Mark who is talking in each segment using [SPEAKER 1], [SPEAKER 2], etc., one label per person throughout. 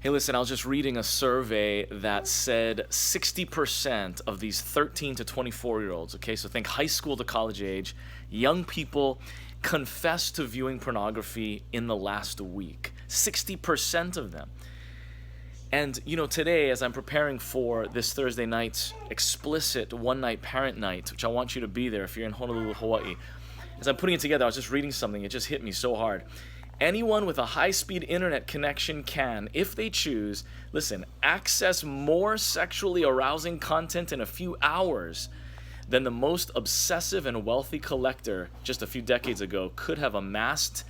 [SPEAKER 1] Hey, listen, I was just reading a survey that said 60% of these 13 to 24-year-olds, okay, so think high school to college age, young people confess to viewing pornography in the last week. 60% of them. And, today, as I'm preparing for this Thursday night's explicit one-night parent night, which I want you to be there if you're in Honolulu, Hawaii, as I'm putting it together, I was just reading something. It just hit me so hard. Anyone with a high-speed internet connection can, if they choose, listen, access more sexually arousing content in a few hours than the most obsessive and wealthy collector just a few decades ago could have amassed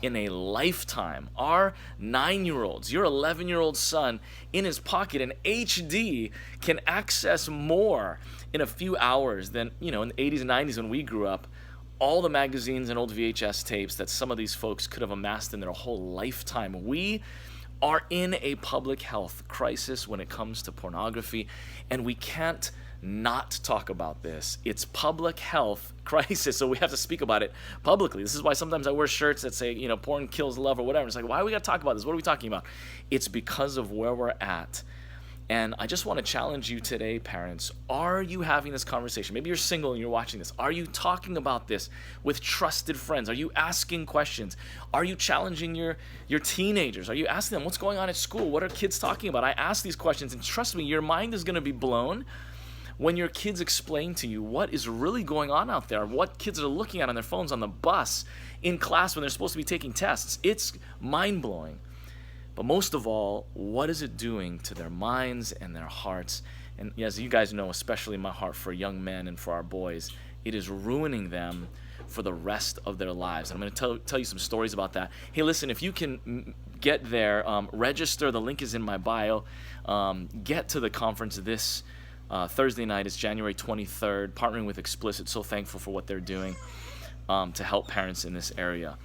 [SPEAKER 1] in a lifetime. Our 9-year-olds, your 11-year-old son, in his pocket in HD can access more in a few hours than, in the 80s and 90s when we grew up, all the magazines and old VHS tapes that some of these folks could have amassed in their whole lifetime. We are in a public health crisis when it comes to pornography, and we can't not talk about this. It's public health crisis, so we have to speak about it publicly. This is why sometimes I wear shirts that say, porn kills love or whatever. It's like, why do we got to talk about this? What are we talking about? It's because of where we're at. And I just want to challenge you today, parents. Are you having this conversation? Maybe you're single and you're watching this. Are you talking about this with trusted friends? Are you asking questions? Are you challenging your teenagers? Are you asking them what's going on at school? What are kids talking about? I ask these questions, and trust me, your mind is going to be blown when your kids explain to you what is really going on out there, what kids are looking at on their phones on the bus, in class when they're supposed to be taking tests. It's mind-blowing. But most of all, what is it doing to their minds and their hearts? And as you guys know, especially my heart for young men and for our boys, it is ruining them for the rest of their lives. And I'm going to tell you some stories about that. Hey, listen, if you can get there, register. The link is in my bio. Get to the conference this Thursday night. It's January 23rd, partnering with Explicit. So thankful for what they're doing to help parents in this area.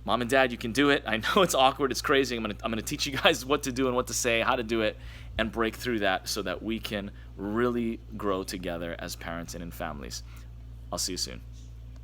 [SPEAKER 1] Mom and Dad, you can do it. I know it's awkward, it's crazy. I'm gonna teach you guys what to do and what to say, how to do it, and break through that so that we can really grow together as parents and in families. I'll see you soon.